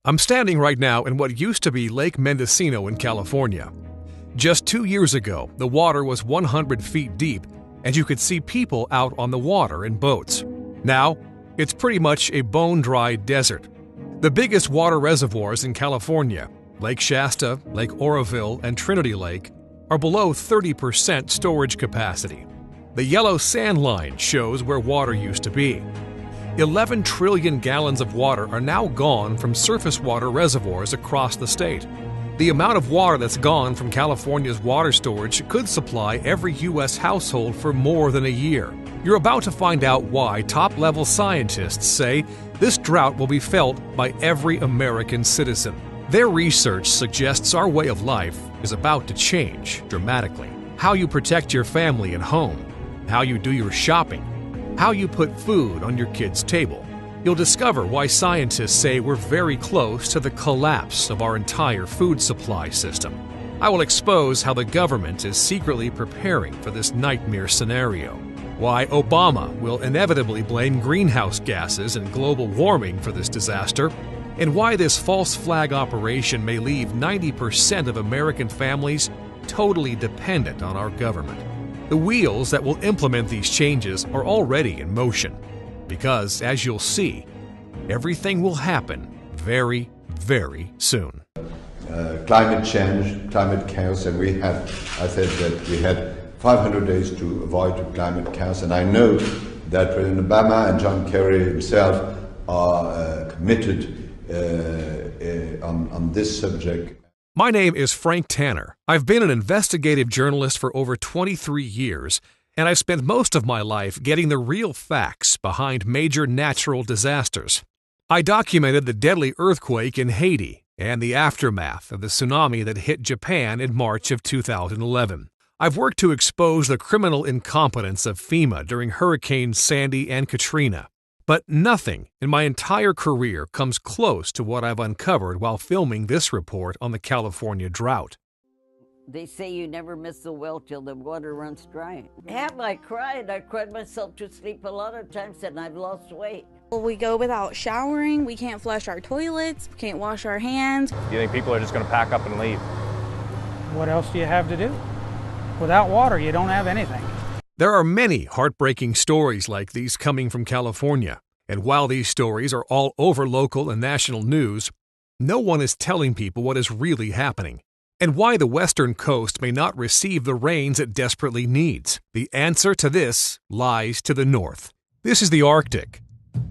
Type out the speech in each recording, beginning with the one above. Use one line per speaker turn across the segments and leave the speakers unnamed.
I'm standing right now in what used to be Lake Mendocino in California. Just 2 years ago, the water was 100 feet deep, and you could see people out on the water in boats. Now, it's pretty much a bone-dry desert. The biggest water reservoirs in California, Lake Shasta, Lake Oroville, and Trinity Lake, are below 30% storage capacity. The yellow sand line shows where water used to be. 11 trillion gallons of water are now gone from surface water reservoirs across the state. The amount of water that's gone from California's water storage could supply every U.S. household for more than a year. You're about to find out why top-level scientists say this drought will be felt by every American citizen. Their research suggests our way of life is about to change dramatically. How you protect your family at home, how you do your shopping, how you put food on your kids' table. You'll discover why scientists say we're very close to the collapse of our entire food supply system. I will expose how the government is secretly preparing for this nightmare scenario, why Obama will inevitably blame greenhouse gases and global warming for this disaster, and why this false flag operation may leave 90% of American families totally dependent on our government. The wheels that will implement these changes are already in motion, because, as you'll see, everything will happen very, very soon.
Climate change, climate chaos, and I said that we had 500 days to avoid climate chaos, and I know that President Obama and John Kerry himself are committed on this subject.
My name is Frank Tanner. I've been an investigative journalist for over 23 years, and I've spent most of my life getting the real facts behind major natural disasters. I documented the deadly earthquake in Haiti and the aftermath of the tsunami that hit Japan in March of 2011. I've worked to expose the criminal incompetence of FEMA during Hurricanes Sandy and Katrina. But nothing in my entire career comes close to what I've uncovered while filming this report on the California drought.
They say you never miss a well till the water runs dry. Have I cried? I cried myself to sleep a lot of times and I've lost weight.
We go without showering, we can't flush our toilets, we can't wash our hands.
You think people are just going to pack up and leave?
What else do you have to do? Without water, you don't have anything.
There are many heartbreaking stories like these coming from California, and while these stories are all over local and national news, no one is telling people what is really happening, and why the western coast may not receive the rains it desperately needs. The answer to this lies to the north. This is the Arctic,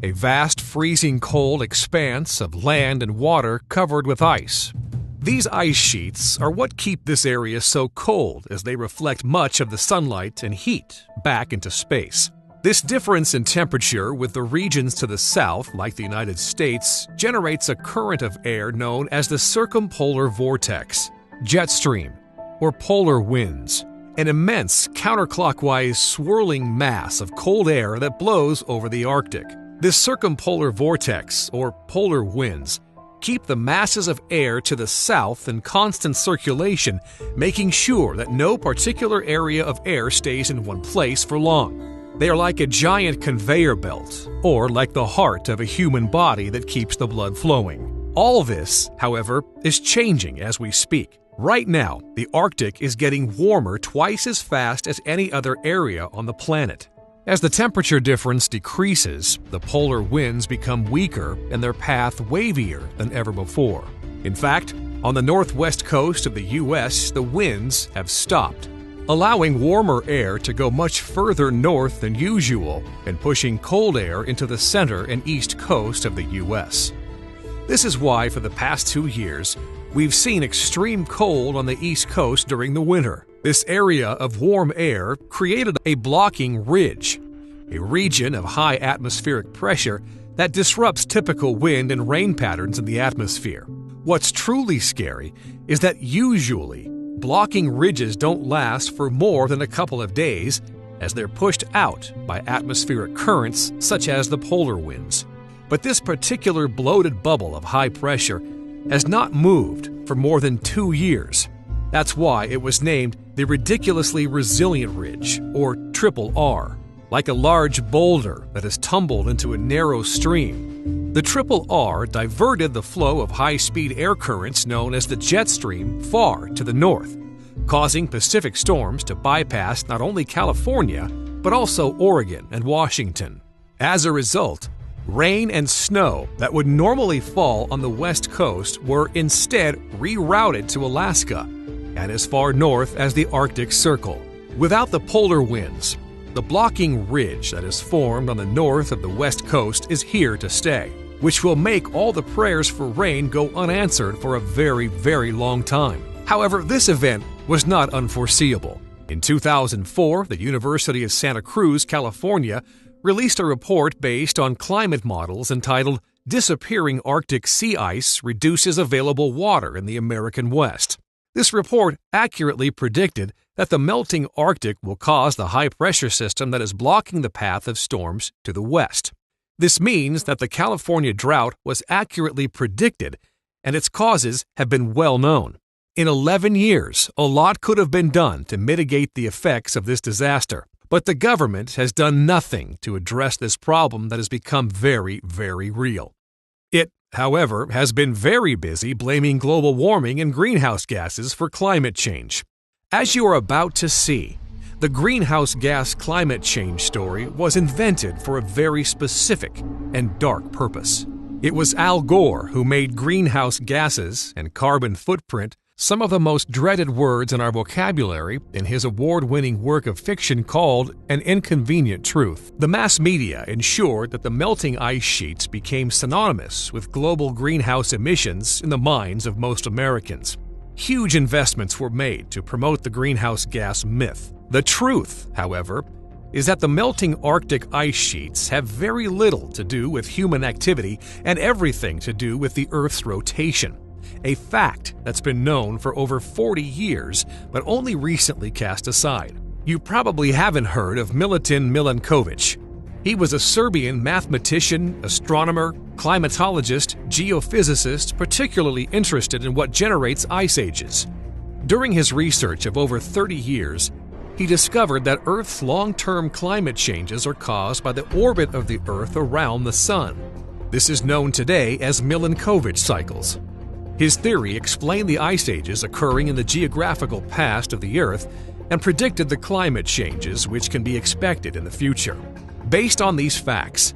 a vast freezing cold expanse of land and water covered with ice. These ice sheets are what keep this area so cold as they reflect much of the sunlight and heat back into space. This difference in temperature with the regions to the south, like the United States, generates a current of air known as the circumpolar vortex, jet stream, or polar winds, an immense counterclockwise swirling mass of cold air that blows over the Arctic. This circumpolar vortex, or polar winds, keep the masses of air to the south in constant circulation, making sure that no particular area of air stays in one place for long. They are like a giant conveyor belt, or like the heart of a human body that keeps the blood flowing. All this, however, is changing as we speak. Right now, the Arctic is getting warmer twice as fast as any other area on the planet. As the temperature difference decreases, the polar winds become weaker and their path wavier than ever before. In fact, on the northwest coast of the U.S., the winds have stopped, allowing warmer air to go much further north than usual and pushing cold air into the center and east coast of the U.S. This is why, for the past 2 years, we've seen extreme cold on the East Coast during the winter. This area of warm air created a blocking ridge, a region of high atmospheric pressure that disrupts typical wind and rain patterns in the atmosphere. What's truly scary is that usually blocking ridges don't last for more than a couple of days as they're pushed out by atmospheric currents such as the polar winds. But this particular bloated bubble of high pressure has not moved for more than 2 years. That's why it was named the Ridiculously Resilient Ridge, or Triple R, like a large boulder that has tumbled into a narrow stream. The Triple R diverted the flow of high-speed air currents known as the jet stream far to the north, causing Pacific storms to bypass not only California, but also Oregon and Washington. As a result, rain and snow that would normally fall on the West Coast were instead rerouted to Alaska and as far north as the Arctic Circle. Without the polar winds, the blocking ridge that is formed on the north of the West Coast is here to stay, which will make all the prayers for rain go unanswered for a very, very long time. However, this event was not unforeseeable. In 2004, the University of Santa Cruz, California, released a report based on climate models entitled Disappearing Arctic Sea Ice Reduces Available Water in the American West. This report accurately predicted that the melting Arctic will cause the high-pressure system that is blocking the path of storms to the west. This means that the California drought was accurately predicted, and its causes have been well known. In 11 years, a lot could have been done to mitigate the effects of this disaster, but the government has done nothing to address this problem that has become very, very real. It, however, has been very busy blaming global warming and greenhouse gases for climate change. As you are about to see, the greenhouse gas climate change story was invented for a very specific and dark purpose. It was Al Gore who made greenhouse gases and carbon footprint some of the most dreaded words in our vocabulary in his award-winning work of fiction called An Inconvenient Truth. The mass media ensured that the melting ice sheets became synonymous with global greenhouse emissions in the minds of most Americans. Huge investments were made to promote the greenhouse gas myth. The truth, however, is that the melting Arctic ice sheets have very little to do with human activity and everything to do with the Earth's rotation. A fact that's been known for over 40 years, but only recently cast aside. You probably haven't heard of Milutin Milankovic. He was a Serbian mathematician, astronomer, climatologist, geophysicist, particularly interested in what generates ice ages. During his research of over 30 years, he discovered that Earth's long-term climate changes are caused by the orbit of the Earth around the Sun. This is known today as Milankovitch cycles. His theory explained the ice ages occurring in the geographical past of the Earth and predicted the climate changes which can be expected in the future. Based on these facts,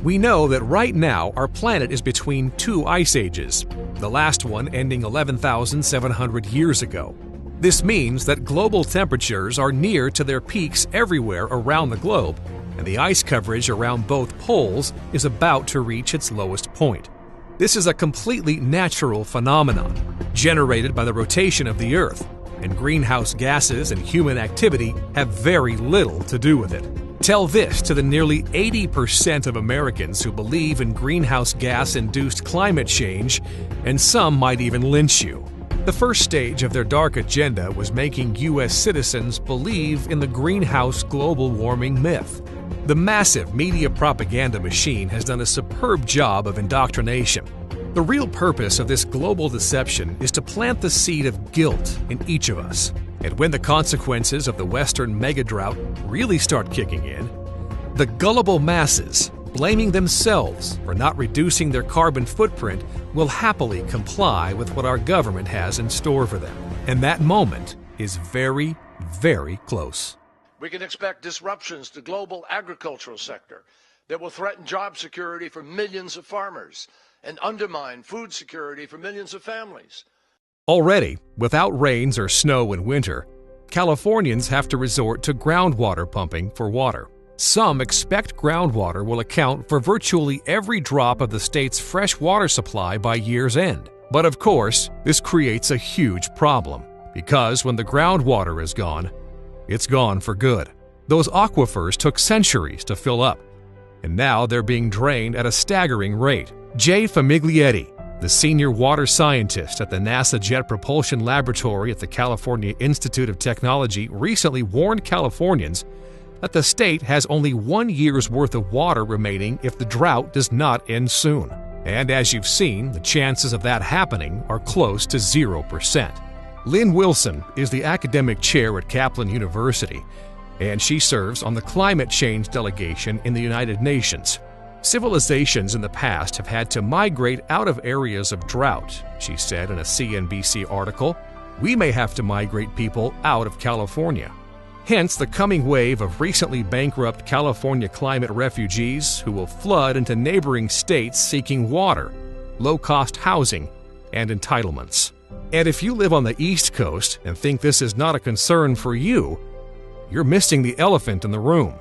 we know that right now our planet is between two ice ages, the last one ending 11,700 years ago. This means that global temperatures are near to their peaks everywhere around the globe, and the ice coverage around both poles is about to reach its lowest point. This is a completely natural phenomenon, generated by the rotation of the Earth, and greenhouse gases and human activity have very little to do with it. Tell this to the nearly 80% of Americans who believe in greenhouse gas-induced climate change, and some might even lynch you. The first stage of their dark agenda was making U.S. citizens believe in the greenhouse global warming myth. The massive media propaganda machine has done a superb job of indoctrination. The real purpose of this global deception is to plant the seed of guilt in each of us. And when the consequences of the Western megadrought really start kicking in, the gullible masses, blaming themselves for not reducing their carbon footprint, will happily comply with what our government has in store for them. And that moment is very, very close.
We can expect disruptions to global agricultural sector that will threaten job security for millions of farmers and undermine food security for millions of families.
Already, without rains or snow in winter, Californians have to resort to groundwater pumping for water. Some expect groundwater will account for virtually every drop of the state's fresh water supply by year's end. But of course, this creates a huge problem, because when the groundwater is gone, it's gone for good. Those aquifers took centuries to fill up, and now they're being drained at a staggering rate. Jay Famiglietti, the senior water scientist at the NASA Jet Propulsion Laboratory at the California Institute of Technology, recently warned Californians that the state has only 1 year's worth of water remaining if the drought does not end soon. And as you've seen, the chances of that happening are close to 0%. Lynn Wilson is the academic chair at Kaplan University, and she serves on the climate change delegation in the United Nations. Civilizations in the past have had to migrate out of areas of drought, she said in a CNBC article. We may have to migrate people out of California. Hence the coming wave of recently bankrupt California climate refugees who will flood into neighboring states seeking water, low-cost housing, and entitlements. And if you live on the East Coast and think this is not a concern for you, you're missing the elephant in the room.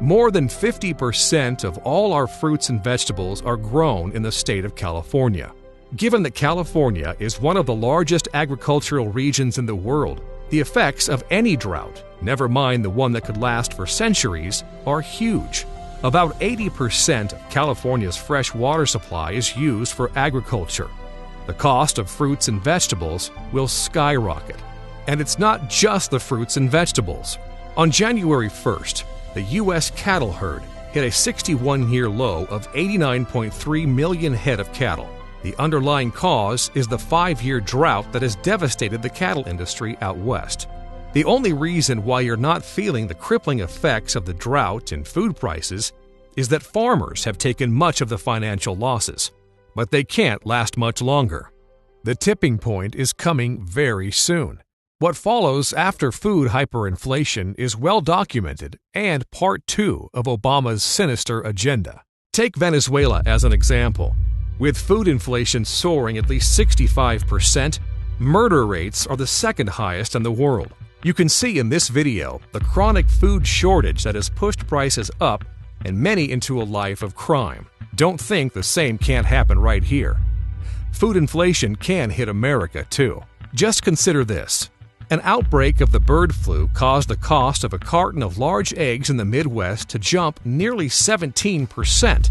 More than 50% of all our fruits and vegetables are grown in the state of California. Given that California is one of the largest agricultural regions in the world, the effects of any drought, never mind the one that could last for centuries, are huge. About 80% of California's fresh water supply is used for agriculture. The cost of fruits and vegetables will skyrocket. And it's not just the fruits and vegetables. On January 1st, the U.S. cattle herd hit a 61-year low of 89.3 million head of cattle. The underlying cause is the 5-year drought that has devastated the cattle industry out west. The only reason why you're not feeling the crippling effects of the drought in food prices is that farmers have taken much of the financial losses. But they can't last much longer. The tipping point is coming very soon. What follows after food hyperinflation is well documented and part 2 of Obama's sinister agenda. Take Venezuela as an example. With food inflation soaring at least 65%, murder rates are the second highest in the world. You can see in this video the chronic food shortage that has pushed prices up and many into a life of crime. Don't think the same can't happen right here. Food inflation can hit America too. Just consider this. An outbreak of the bird flu caused the cost of a carton of large eggs in the Midwest to jump nearly 17%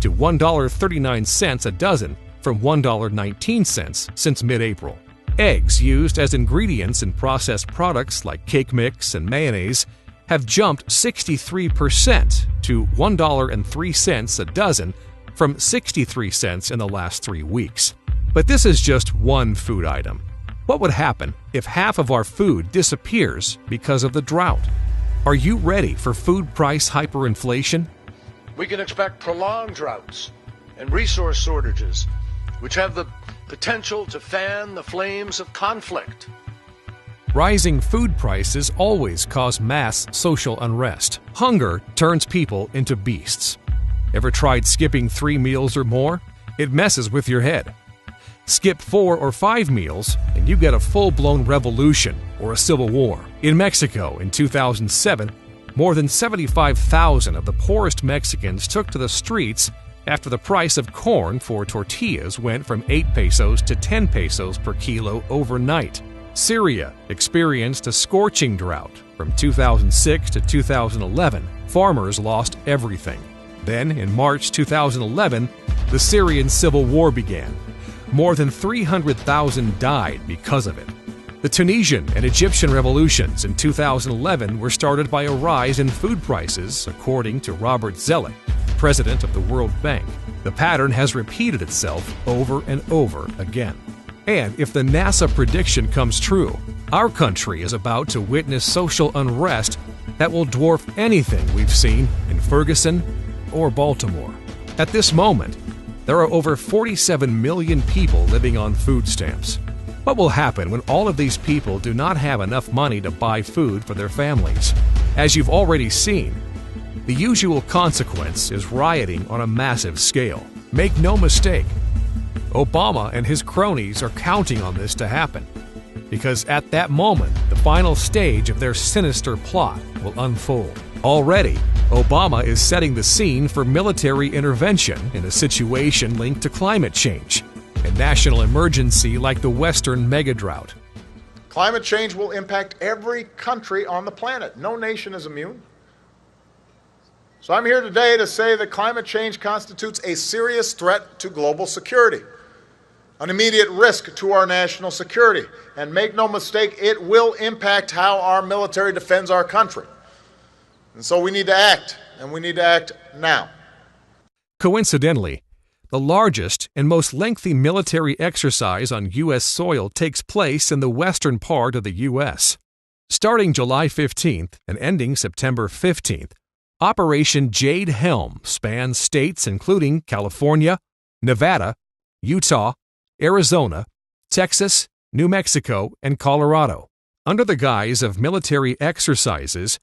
to $1.39 a dozen from $1.19 since mid-April. Eggs used as ingredients in processed products like cake mix and mayonnaise have jumped 63% to $1.03 a dozen from 63 cents in the last 3 weeks. But this is just one food item. What would happen if half of our food disappears because of the drought? Are you ready for food price hyperinflation?
We can expect prolonged droughts and resource shortages, which have the potential to fan the flames of conflict.
Rising food prices always cause mass social unrest. Hunger turns people into beasts. Ever tried skipping 3 meals or more? It messes with your head. Skip 4 or 5 meals, and you get a full-blown revolution or a civil war. In Mexico in 2007, more than 75,000 of the poorest Mexicans took to the streets after the price of corn for tortillas went from 8 pesos to 10 pesos per kilo overnight. Syria experienced a scorching drought. From 2006 to 2011, farmers lost everything. Then, in March 2011, the Syrian civil war began. More than 300,000 died because of it. The Tunisian and Egyptian revolutions in 2011 were started by a rise in food prices, according to Robert Zoellick, president of the World Bank. The pattern has repeated itself over and over again. And if the NASA prediction comes true, our country is about to witness social unrest that will dwarf anything we've seen in Ferguson or Baltimore. At this moment, there are over 47 million people living on food stamps. What will happen when all of these people do not have enough money to buy food for their families? As you've already seen, the usual consequence is rioting on a massive scale. Make no mistake, Obama and his cronies are counting on this to happen, because at that moment, the final stage of their sinister plot will unfold. Already, Obama is setting the scene for military intervention in a situation linked to climate change, a national emergency like the Western Megadrought.
Climate change will impact every country on the planet. No nation is immune. So I'm here today to say that climate change constitutes a serious threat to global security, an immediate risk to our national security. And make no mistake, it will impact how our military defends our country. And so we need to act, and we need to act now.
Coincidentally, the largest and most lengthy military exercise on U.S. soil takes place in the western part of the U.S. Starting July 15th and ending September 15th, Operation Jade Helm spans states including California, Nevada, Utah, Arizona, Texas, New Mexico, and Colorado. Under the guise of military exercises,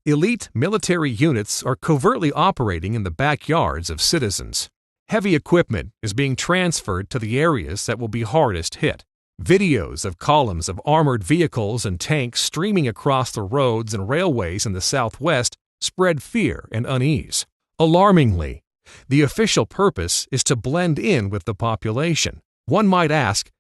elite military units are covertly operating in the backyards of citizens. Heavy equipment is being transferred to the areas that will be hardest hit. Videos of columns of armored vehicles and tanks streaming across the roads and railways in the Southwest spread fear and unease. Alarmingly, the official purpose is to blend in with the population. One might ask,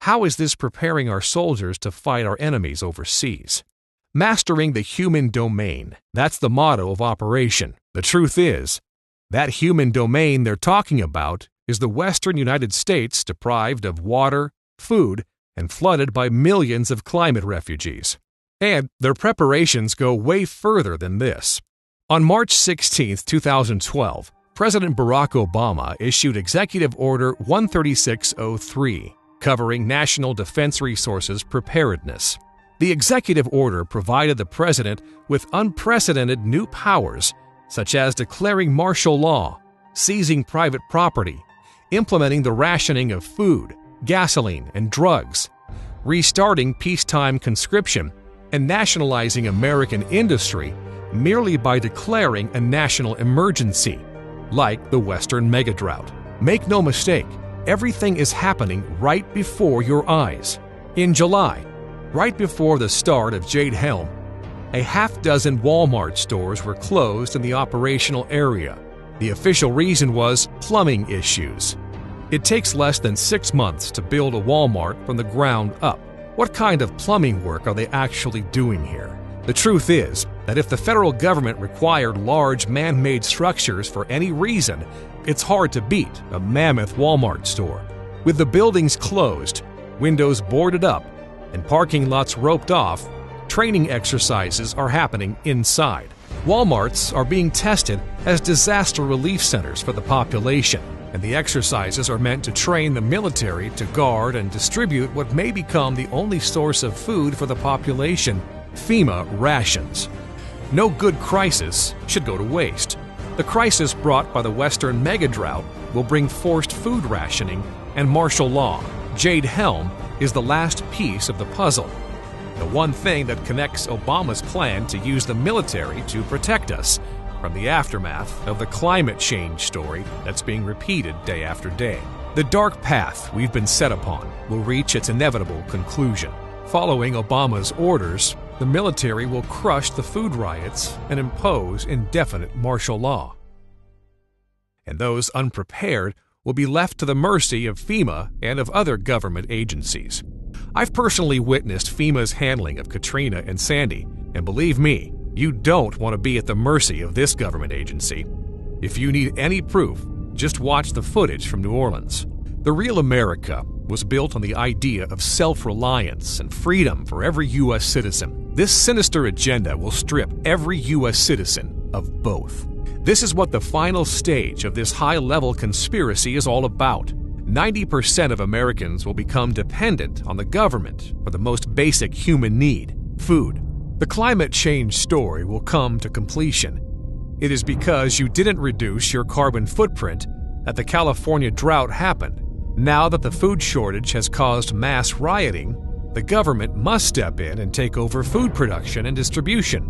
how is this preparing our soldiers to fight our enemies overseas? Mastering the human domain, that's the motto of Operation. The truth is, that human domain they're talking about is the western United States deprived of water, food, and flooded by millions of climate refugees. And their preparations go way further than this. On March 16, 2012, President Barack Obama issued Executive Order 13603, covering National Defense Resources Preparedness. The executive order provided the president with unprecedented new powers, such as declaring martial law, seizing private property, implementing the rationing of food, gasoline, and drugs, restarting peacetime conscription, and nationalizing American industry merely by declaring a national emergency, like the Western Megadrought. Make no mistake, everything is happening right before your eyes. In July, right before the start of Jade Helm, a half-dozen Walmart stores were closed in the operational area. The official reason was plumbing issues. It takes less than 6 months to build a Walmart from the ground up. What kind of plumbing work are they actually doing here? The truth is that if the federal government required large man-made structures for any reason, it's hard to beat a mammoth Walmart store. With the buildings closed, windows boarded up, and parking lots roped off, training exercises are happening inside. Walmarts are being tested as disaster relief centers for the population, and the exercises are meant to train the military to guard and distribute what may become the only source of food for the population: FEMA rations. No good crisis should go to waste. The crisis brought by the Western Megadrought will bring forced food rationing and martial law. Jade Helm is the last piece of the puzzle, the one thing that connects Obama's plan to use the military to protect us from the aftermath of the climate change story that's being repeated day after day. The dark path we've been set upon will reach its inevitable conclusion. Following Obama's orders, the military will crush the food riots and impose indefinite martial law. And those unprepared will be left to the mercy of FEMA and of other government agencies. I've personally witnessed FEMA's handling of Katrina and Sandy, and believe me, you don't want to be at the mercy of this government agency. If you need any proof, just watch the footage from New Orleans. The real America was built on the idea of self-reliance and freedom for every U.S. citizen. This sinister agenda will strip every U.S. citizen of both. This is what the final stage of this high-level conspiracy is all about. 90% of Americans will become dependent on the government for the most basic human need: food. The climate change story will come to completion. It is because you didn't reduce your carbon footprint that the California drought happened. Now that the food shortage has caused mass rioting, the government must step in and take over food production and distribution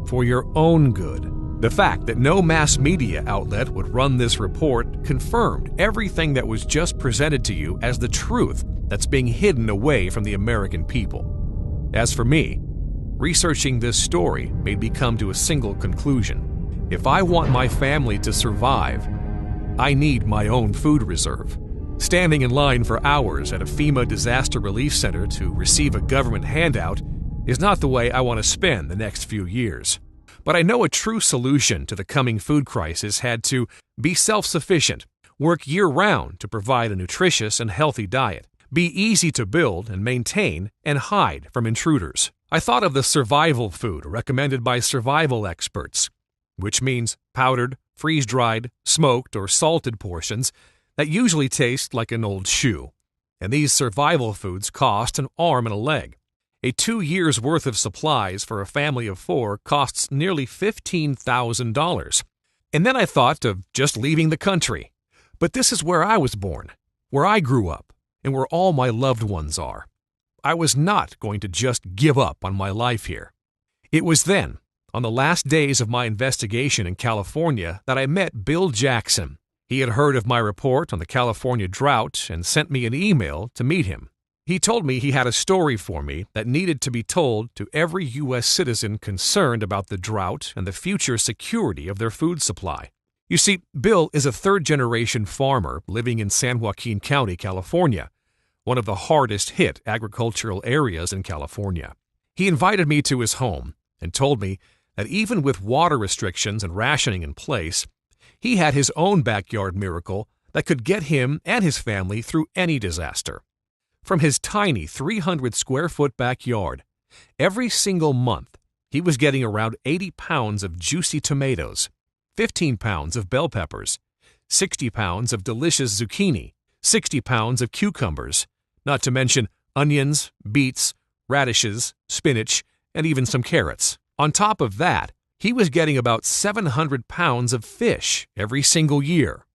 for your own good. The fact that no mass media outlet would run this report confirmed everything that was just presented to you as the truth that's being hidden away from the American people. As for me, researching this story made me come to a single conclusion. If I want my family to survive, I need my own food reserve. Standing in line for hours at a FEMA disaster relief center to receive a government handout is not the way I want to spend the next few years. But I know a true solution to the coming food crisis had to be self-sufficient, work year-round to provide a nutritious and healthy diet, be easy to build and maintain, and hide from intruders. I thought of the survival food recommended by survival experts, which means powdered, freeze-dried, smoked, or salted portions that usually taste like an old shoe. And these survival foods cost an arm and a leg. A 2 years' worth of supplies for a family of 4 costs nearly $15,000. And then I thought of just leaving the country. But this is where I was born, where I grew up, and where all my loved ones are. I was not going to just give up on my life here. It was then, on the last days of my investigation in California, that I met Bill Jackson. He had heard of my report on the California drought and sent me an email to meet him. He told me he had a story for me that needed to be told to every U.S. citizen concerned about the drought and the future security of their food supply. You see, Bill is a third-generation farmer living in San Joaquin County, California, one of the hardest-hit agricultural areas in California. He invited me to his home and told me that even with water restrictions and rationing in place, he had his own backyard miracle that could get him and his family through any disaster. From his tiny 300-square-foot backyard, every single month he was getting around 80 pounds of juicy tomatoes, 15 pounds of bell peppers, 60 pounds of delicious zucchini, 60 pounds of cucumbers, not to mention onions, beets, radishes, spinach, and even some carrots. On top of that, he was getting about 700 pounds of fish every single year.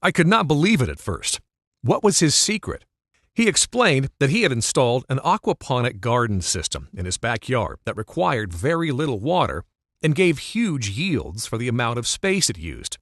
I could not believe it at first. What was his secret? He explained that he had installed an aquaponic garden system in his backyard that required very little water and gave huge yields for the amount of space it used.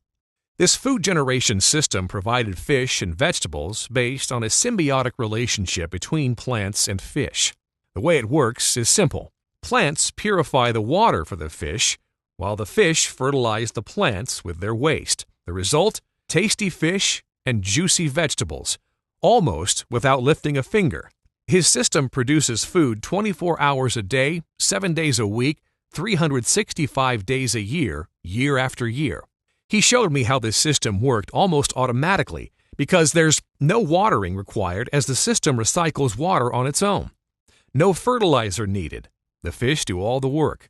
This food generation system provided fish and vegetables based on a symbiotic relationship between plants and fish. The way it works is simple. Plants purify the water for the fish, while the fish fertilize the plants with their waste. The result? Tasty fish and juicy vegetables, almost without lifting a finger. His system produces food 24 hours a day, 7 days a week, 365 days a year, year after year. He showed me how this system worked almost automatically because there's no watering required as the system recycles water on its own. No fertilizer needed. The fish do all the work.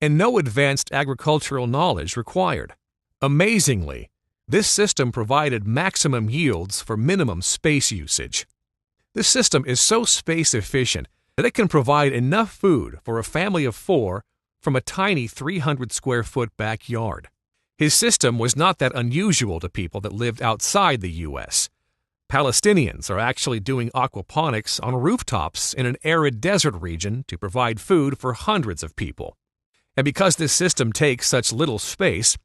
And no advanced agricultural knowledge required. Amazingly, this system provided maximum yields for minimum space usage. This system is so space efficient that it can provide enough food for a family of 4 from a tiny 300-square-foot backyard. His system was not that unusual to people that lived outside the U.S. Palestinians are actually doing aquaponics on rooftops in an arid desert region to provide food for hundreds of people. And because this system takes such little space,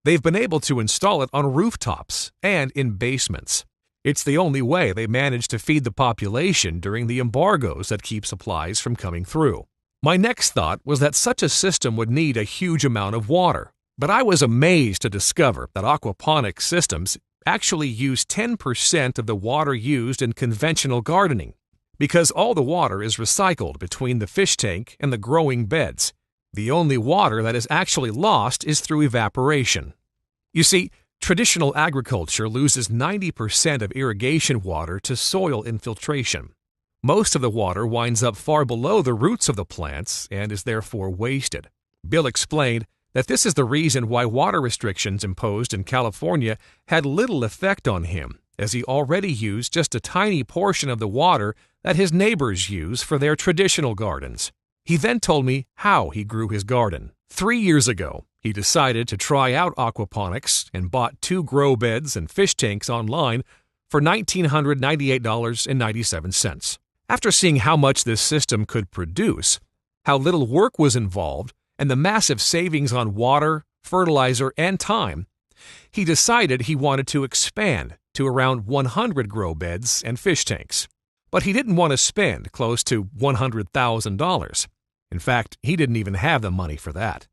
they've been able to install it on rooftops and in basements. It's the only way they manage to feed the population during the embargoes that keep supplies from coming through. My next thought was that such a system would need a huge amount of water, but I was amazed to discover that aquaponics systems actually use 10% of the water used in conventional gardening, because all the water is recycled between the fish tank and the growing beds. The only water that is actually lost is through evaporation. You see, traditional agriculture loses 90% of irrigation water to soil infiltration. Most of the water winds up far below the roots of the plants and is therefore wasted. Bill explained that this is the reason why water restrictions imposed in California had little effect on him, as he already used just a tiny portion of the water that his neighbors use for their traditional gardens. He then told me how he grew his garden. 3 years ago, he decided to try out aquaponics and bought 2 grow beds and fish tanks online for $1,998.97. After seeing how much this system could produce, how little work was involved, and the massive savings on water, fertilizer, and time, he decided he wanted to expand to around 100 grow beds and fish tanks. But he didn't want to spend close to $100,000. In fact, he didn't even have the money for that.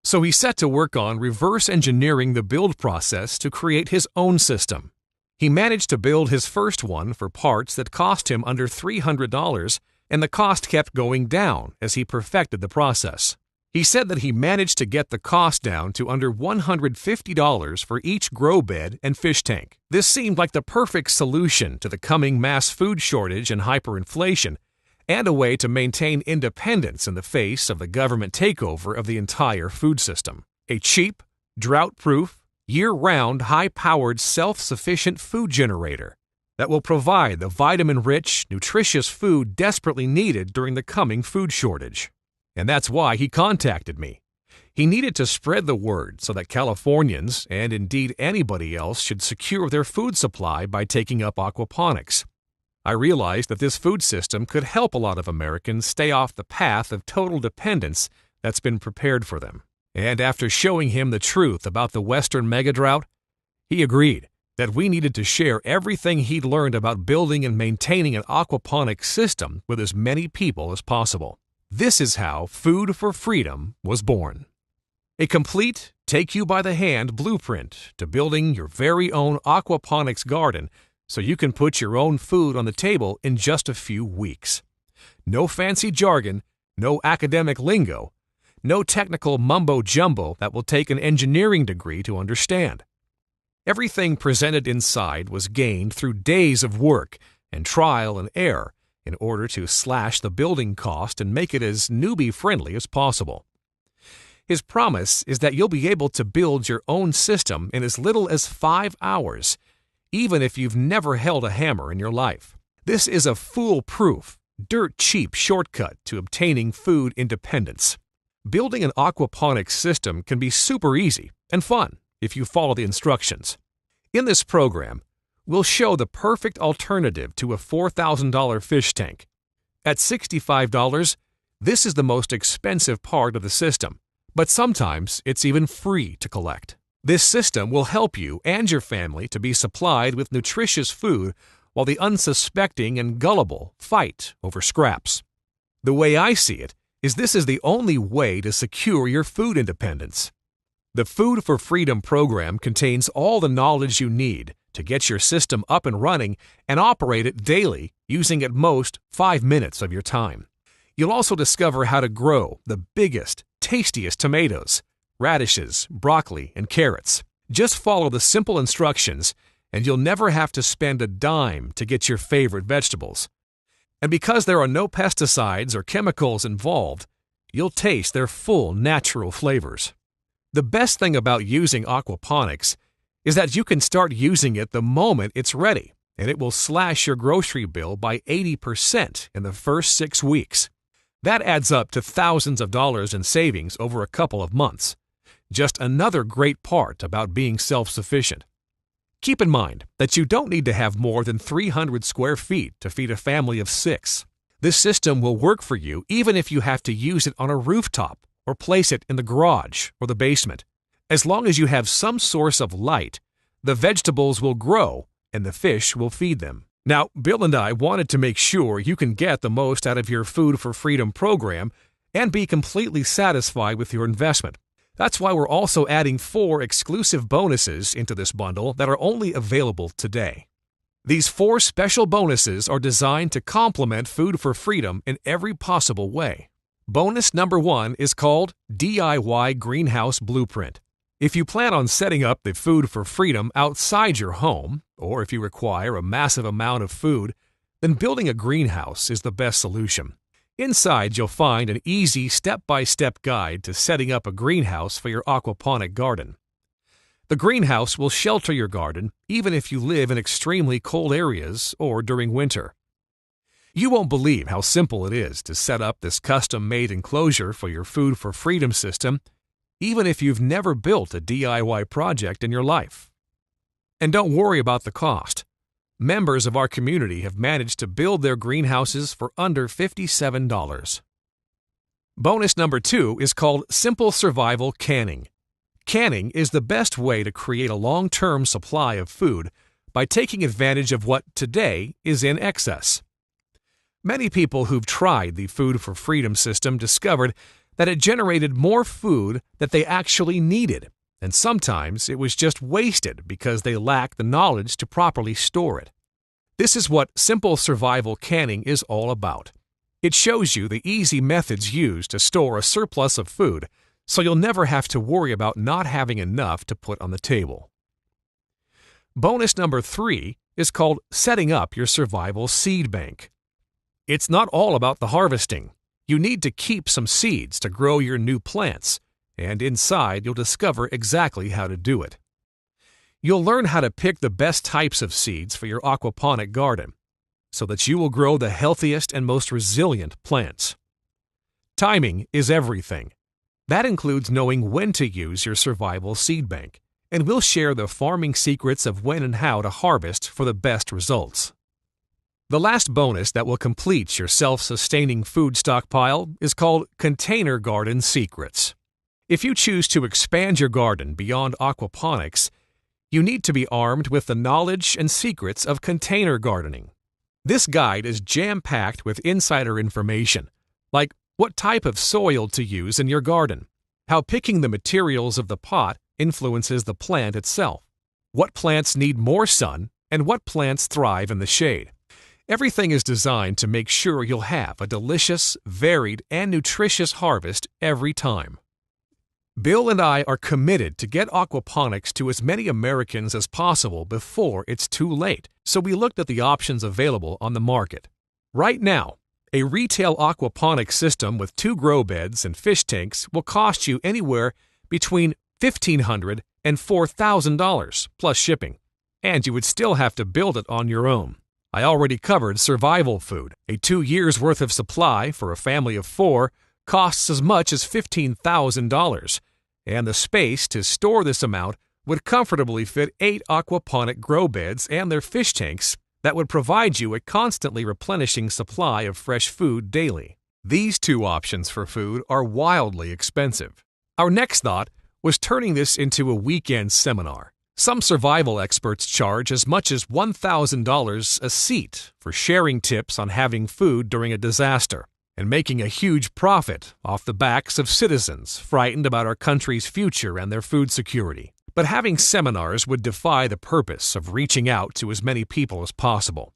So he set to work on reverse engineering the build process to create his own system. He managed to build his first one for parts that cost him under $300, and the cost kept going down as he perfected the process. He said that he managed to get the cost down to under $150 for each grow bed and fish tank. This seemed like the perfect solution to the coming mass food shortage and hyperinflation, and a way to maintain independence in the face of the government takeover of the entire food system. A cheap, drought-proof, year-round, high-powered, self-sufficient food generator. that will provide the vitamin-rich, nutritious food desperately needed during the coming food shortage. And that's why he contacted me. He needed to spread the word so that Californians, and indeed anybody else, should secure their food supply by taking up aquaponics. I realized that this food system could help a lot of Americans stay off the path of total dependence that's been prepared for them. And after showing him the truth about the Western Megadrought, he agreed that we needed to share everything he'd learned about building and maintaining an aquaponics system with as many people as possible. This is how Food for Freedom was born. A complete, take-you-by-the-hand blueprint to building your very own aquaponics garden so you can put your own food on the table in just a few weeks. No fancy jargon, no academic lingo, no technical mumbo-jumbo that will take an engineering degree to understand. Everything presented inside was gained through days of work and trial and error in order to slash the building cost and make it as newbie-friendly as possible. His promise is that you'll be able to build your own system in as little as 5 hours, even if you've never held a hammer in your life. This is a foolproof, dirt-cheap shortcut to obtaining food independence. Building an aquaponics system can be super easy and fun if you follow the instructions. In this program, we'll show the perfect alternative to a $4,000 fish tank. At $65, this is the most expensive part of the system, but sometimes it's even free to collect. This system will help you and your family to be supplied with nutritious food while the unsuspecting and gullible fight over scraps. The way I see it is this is the only way to secure your food independence. The Food for Freedom program contains all the knowledge you need to get your system up and running and operate it daily using at most 5 minutes of your time. You'll also discover how to grow the biggest, tastiest tomatoes, radishes, broccoli, and carrots. Just follow the simple instructions, and you'll never have to spend a dime to get your favorite vegetables. And because there are no pesticides or chemicals involved, you'll taste their full natural flavors. The best thing about using aquaponics is that you can start using it the moment it's ready, and it will slash your grocery bill by 80% in the first 6 weeks. That adds up to thousands of dollars in savings over a couple of months. Just another great part about being self-sufficient. Keep in mind that you don't need to have more than 300 square feet to feed a family of 6. This system will work for you even if you have to use it on a rooftop or place it in the garage or the basement. As long as you have some source of light, the vegetables will grow and the fish will feed them. Now, Bill and I wanted to make sure you can get the most out of your Food for Freedom program and be completely satisfied with your investment. That's why we're also adding 4 exclusive bonuses into this bundle that are only available today. These 4 special bonuses are designed to complement Food for Freedom in every possible way. Bonus number 1 is called DIY Greenhouse Blueprint. If you plan on setting up the Food for Freedom outside your home, or if you require a massive amount of food, then building a greenhouse is the best solution. Inside, you'll find an easy step-by-step guide to setting up a greenhouse for your aquaponic garden. The greenhouse will shelter your garden even if you live in extremely cold areas or during winter. You won't believe how simple it is to set up this custom-made enclosure for your Food for Freedom system, even if you've never built a DIY project in your life. And don't worry about the cost. Members of our community have managed to build their greenhouses for under $57. Bonus number 2 is called Simple Survival Canning. Canning is the best way to create a long-term supply of food by taking advantage of what today is in excess. Many people who've tried the Food for Freedom system discovered that it generated more food that they actually needed, and sometimes it was just wasted because they lacked the knowledge to properly store it. This is what Simple Survival Canning is all about. It shows you the easy methods used to store a surplus of food, so you'll never have to worry about not having enough to put on the table. Bonus number 3 is called Setting Up Your Survival Seed Bank. It's not all about the harvesting. You need to keep some seeds to grow your new plants, and inside you'll discover exactly how to do it. you'll learn how to pick the best types of seeds for your aquaponic garden so that you will grow the healthiest and most resilient plants. Timing is everything. That includes knowing when to use your survival seed bank, and we'll share the farming secrets of when and how to harvest for the best results. The last bonus that will complete your self-sustaining food stockpile is called Container Garden Secrets. If you choose to expand your garden beyond aquaponics, you need to be armed with the knowledge and secrets of container gardening. This guide is jam-packed with insider information, like what type of soil to use in your garden, how picking the materials of the pot influences the plant itself, what plants need more sun, and what plants thrive in the shade. Everything is designed to make sure you'll have a delicious, varied, and nutritious harvest every time. Bill and I are committed to get aquaponics to as many Americans as possible before it's too late, so we looked at the options available on the market. Right now, a retail aquaponics system with 2 grow beds and fish tanks will cost you anywhere between $1,500 and $4,000 plus shipping, and you would still have to build it on your own. I already covered survival food. A 2 years' worth of supply for a family of 4 costs as much as $15,000, and the space to store this amount would comfortably fit 8 aquaponic grow beds and their fish tanks that would provide you a constantly replenishing supply of fresh food daily. These 2 options for food are wildly expensive. Our next thought was turning this into a weekend seminar. Some survival experts charge as much as $1,000 a seat for sharing tips on having food during a disaster and making a huge profit off the backs of citizens frightened about our country's future and their food security. But having seminars would defy the purpose of reaching out to as many people as possible,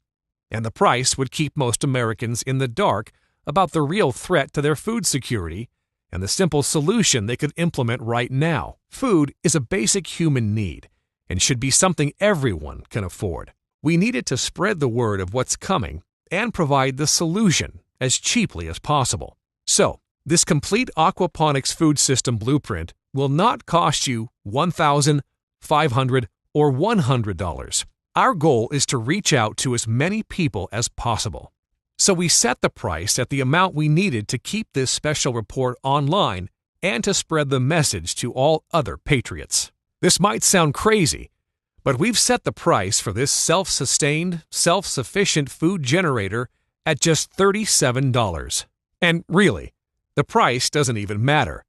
and the price would keep most Americans in the dark about the real threat to their food security and the simple solution they could implement right now. Food is a basic human need and should be something everyone can afford. We needed to spread the word of what's coming and provide the solution as cheaply as possible. So, this complete aquaponics food system blueprint will not cost you $1,000, $500, or $100. Our goal is to reach out to as many people as possible. So we set the price at the amount we needed to keep this special report online and to spread the message to all other patriots. This might sound crazy, but we've set the price for this self-sustained, self-sufficient food generator at just $37. And really, the price doesn't even matter.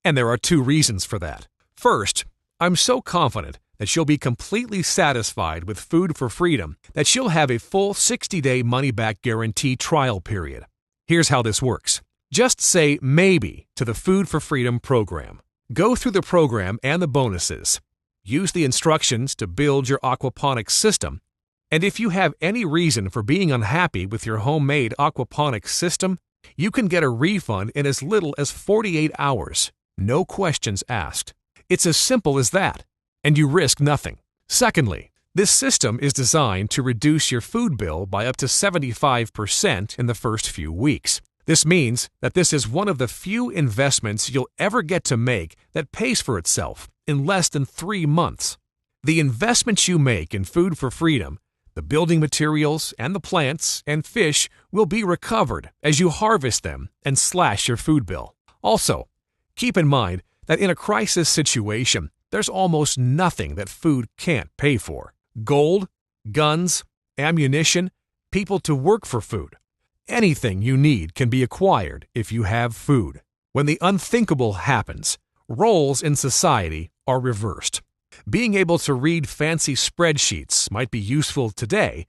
And there are 2 reasons for that. First, I'm so confident that you'll be completely satisfied with Food for Freedom that you'll have a full 60-day money-back guarantee trial period. Here's how this works. Just say maybe to the Food for Freedom program. Go through the program and the bonuses. Use the instructions to build your aquaponics system. And if you have any reason for being unhappy with your homemade aquaponics system, you can get a refund in as little as 48 hours. No questions asked. It's as simple as that, and you risk nothing. Secondly, this system is designed to reduce your food bill by up to 75% in the first few weeks. This means that this is one of the few investments you'll ever get to make that pays for itself in less than 3 months. The investments you make in Food for Freedom, the building materials and the plants and fish will be recovered as you harvest them and slash your food bill. Also, keep in mind that in a crisis situation, there's almost nothing that food can't pay for. Gold, guns, ammunition, people to work for food. Anything you need can be acquired if you have food. When the unthinkable happens, roles in society are reversed. Being able to read fancy spreadsheets might be useful today,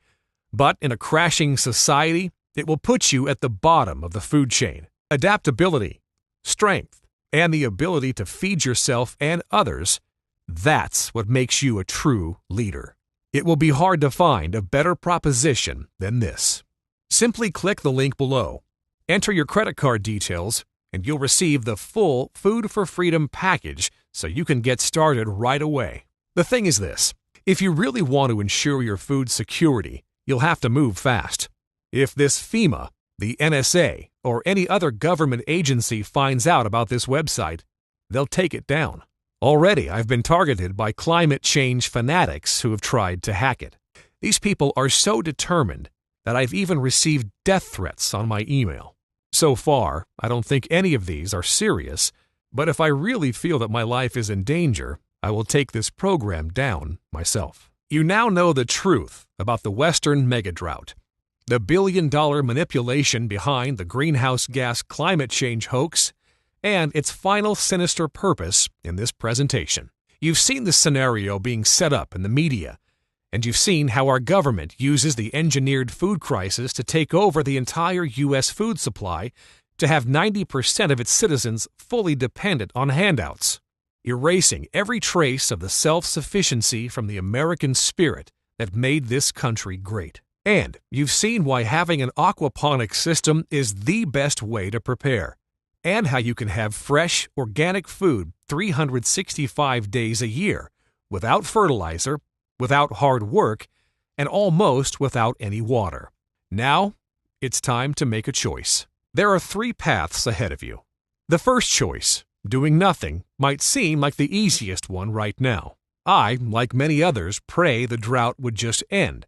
but in a crashing society, it will put you at the bottom of the food chain. Adaptability, strength, and the ability to feed yourself and others, that's what makes you a true leader. It will be hard to find a better proposition than this. Simply click the link below, enter your credit card details, and you'll receive the full Food for Freedom package so you can get started right away. The thing is this, if you really want to ensure your food security, you'll have to move fast. If this FEMA, the NSA, or any other government agency finds out about this website, they'll take it down. Already, I've been targeted by climate change fanatics who have tried to hack it. These people are so determined that I've even received death threats on my email. So far, I don't think any of these are serious, but if I really feel that my life is in danger, I will take this program down myself. You now know the truth about the Western Megadrought, the billion-dollar manipulation behind the greenhouse gas climate change hoax, and its final sinister purpose in this presentation. You've seen this scenario being set up in the media, and you've seen how our government uses the engineered food crisis to take over the entire U.S. food supply to have 90% of its citizens fully dependent on handouts, erasing every trace of the self-sufficiency from the American spirit that made this country great. And you've seen why having an aquaponics system is the best way to prepare, and how you can have fresh, organic food 365 days a year, without fertilizer, without hard work, and almost without any water. Now, it's time to make a choice. There are 3 paths ahead of you. The first choice, doing nothing, might seem like the easiest one right now. I, like many others, pray the drought would just end.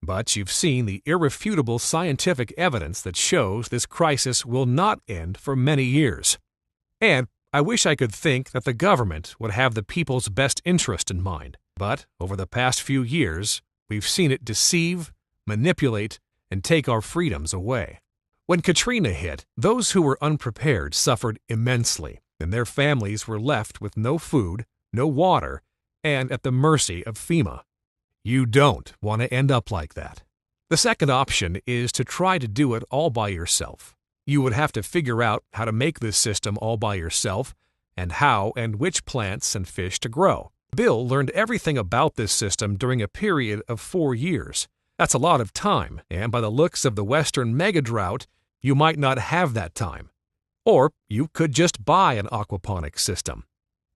But you've seen the irrefutable scientific evidence that shows this crisis will not end for many years. And I wish I could think that the government would have the people's best interest in mind. But over the past few years, we've seen it deceive, manipulate, and take our freedoms away. When Katrina hit, those who were unprepared suffered immensely, and their families were left with no food, no water, and at the mercy of FEMA. You don't want to end up like that. The second option is to try to do it all by yourself. You would have to figure out how to make this system all by yourself, and how and which plants and fish to grow. Bill learned everything about this system during a period of 4 years. That's a lot of time, and by the looks of the Western Megadrought, you might not have that time. Or you could just buy an aquaponics system.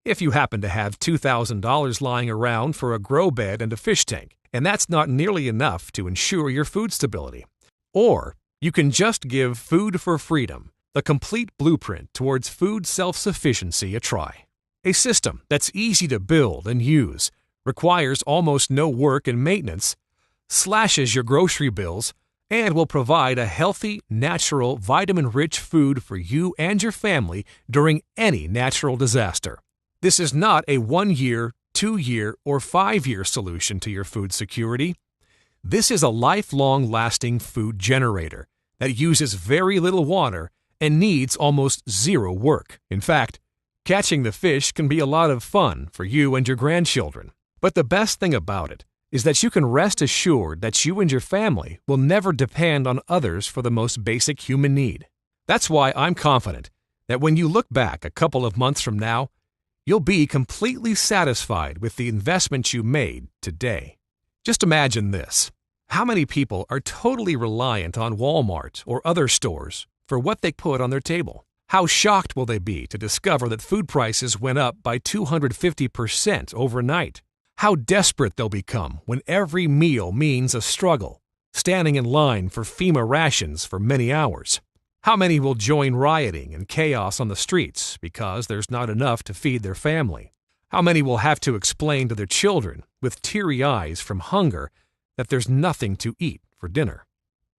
If you happen to have $2,000 lying around for a grow bed and a fish tank, and that's not nearly enough to ensure your food stability. Or you can just give Food for Freedom, the complete blueprint towards food self-sufficiency, a try. A system that's easy to build and use, requires almost no work and maintenance, slashes your grocery bills, and will provide a healthy, natural, vitamin-rich food for you and your family during any natural disaster. This is not a 1-year, 2-year, or 5-year solution to your food security. This is a lifelong lasting food generator that uses very little water and needs almost zero work. In fact, catching the fish can be a lot of fun for you and your grandchildren. But the best thing about it is that you can rest assured that you and your family will never depend on others for the most basic human need. That's why I'm confident that when you look back a couple of months from now, you'll be completely satisfied with the investment you made today. Just imagine this. How many people are totally reliant on Walmart or other stores for what they put on their table? How shocked will they be to discover that food prices went up by 250% overnight? How desperate they'll become when every meal means a struggle, standing in line for FEMA rations for many hours. How many will join rioting and chaos on the streets because there's not enough to feed their family? How many will have to explain to their children, with teary eyes from hunger, that there's nothing to eat for dinner?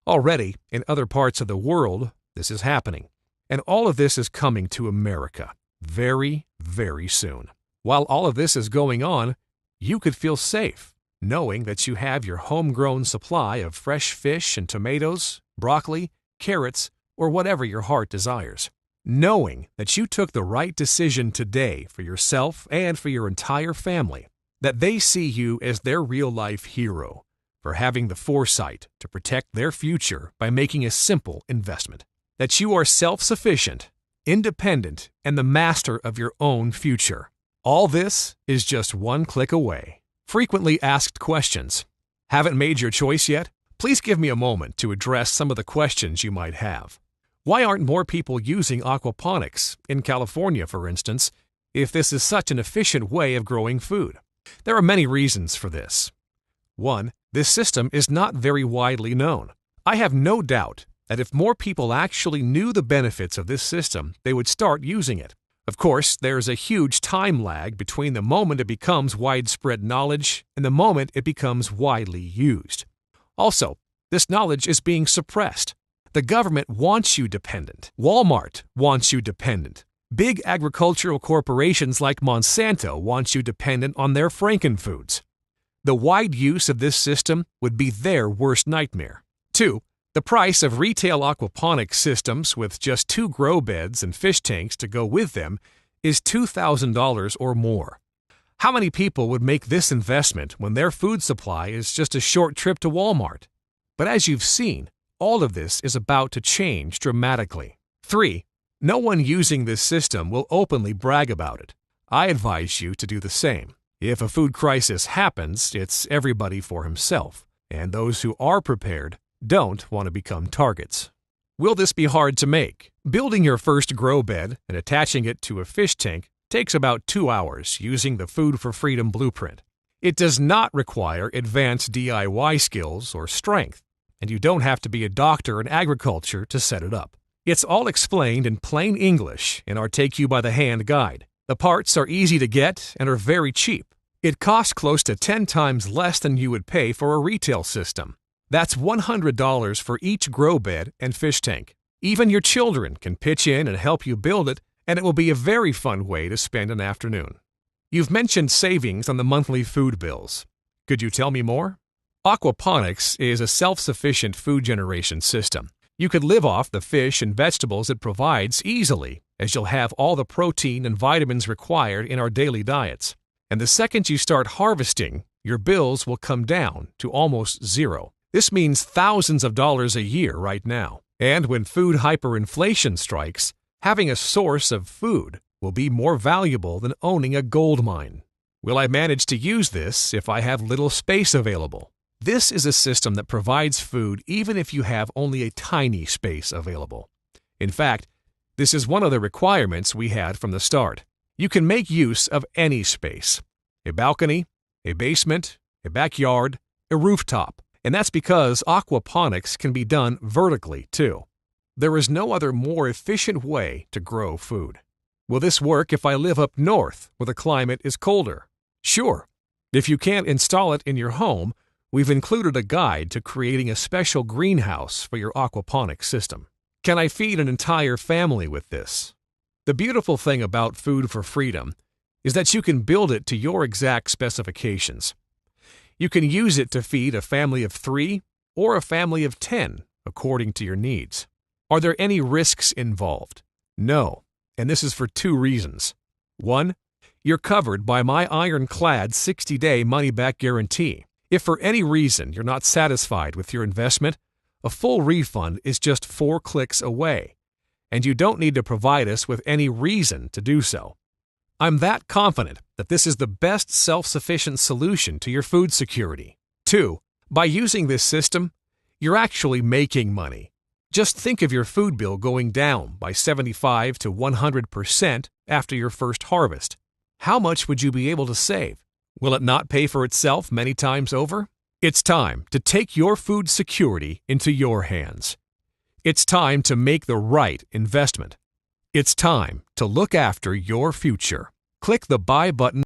Already, in other parts of the world, this is happening. And all of this is coming to America very, very soon. While all of this is going on, you could feel safe knowing that you have your homegrown supply of fresh fish and tomatoes, broccoli, carrots, or whatever your heart desires. Knowing that you took the right decision today for yourself and for your entire family, that they see you as their real-life hero for having the foresight to protect their future by making a simple investment. That you are self-sufficient, independent, and the master of your own future. All this is just one click away. Frequently asked questions. Haven't made your choice yet? Please give me a moment to address some of the questions you might have. Why aren't more people using aquaponics, in California for instance, if this is such an efficient way of growing food? There are many reasons for this. 1. This system is not very widely known. I have no doubt that if more people actually knew the benefits of this system, they would start using it. Of course, there's a huge time lag between the moment it becomes widespread knowledge and the moment it becomes widely used. Also, this knowledge is being suppressed. The government wants you dependent. Walmart wants you dependent. Big agricultural corporations like Monsanto want you dependent on their frankenfoods. The wide use of this system would be their worst nightmare. 2. The price of retail aquaponics systems with just 2 grow beds and fish tanks to go with them is $2,000 or more. How many people would make this investment when their food supply is just a short trip to Walmart? But as you've seen, all of this is about to change dramatically. 3. No one using this system will openly brag about it. I advise you to do the same. If a food crisis happens, it's everybody for himself, and those who are prepared don't want to become targets. Will this be hard to make? Building your first grow bed and attaching it to a fish tank takes about 2 hours using the Food for Freedom blueprint. It does not require advanced DIY skills or strength, and you don't have to be a doctor in agriculture to set it up. It's all explained in plain English in our Take You by the Hand guide. The parts are easy to get and are very cheap. It costs close to 10 times less than you would pay for a retail system. That's $100 for each grow bed and fish tank. Even your children can pitch in and help you build it, and it will be a very fun way to spend an afternoon. You've mentioned savings on the monthly food bills. Could you tell me more? Aquaponics is a self-sufficient food generation system. You could live off the fish and vegetables it provides easily, as you'll have all the protein and vitamins required in our daily diets. And the second you start harvesting, your bills will come down to almost zero. This means thousands of dollars a year right now. And when food hyperinflation strikes, having a source of food will be more valuable than owning a gold mine. Will I manage to use this if I have little space available? This is a system that provides food even if you have only a tiny space available. In fact, this is one of the requirements we had from the start. You can make use of any space: a balcony, a basement, a backyard, a rooftop. And that's because aquaponics can be done vertically, too. There is no other more efficient way to grow food. Will this work if I live up north where the climate is colder? Sure. If you can't install it in your home, we've included a guide to creating a special greenhouse for your aquaponics system. Can I feed an entire family with this? The beautiful thing about Food for Freedom is that you can build it to your exact specifications. You can use it to feed a family of 3 or a family of 10, according to your needs. Are there any risks involved? No, and this is for 2 reasons. 1, you're covered by my ironclad 60-day money-back guarantee. If for any reason you're not satisfied with your investment, a full refund is just 4 clicks away, and you don't need to provide us with any reason to do so. I'm that confident that this is the best self-sufficient solution to your food security. 2, by using this system, you're actually making money. Just think of your food bill going down by 75 to 100% after your first harvest. How much would you be able to save? Will it not pay for itself many times over? It's time to take your food security into your hands. It's time to make the right investment. It's time to look after your future. Click the buy button.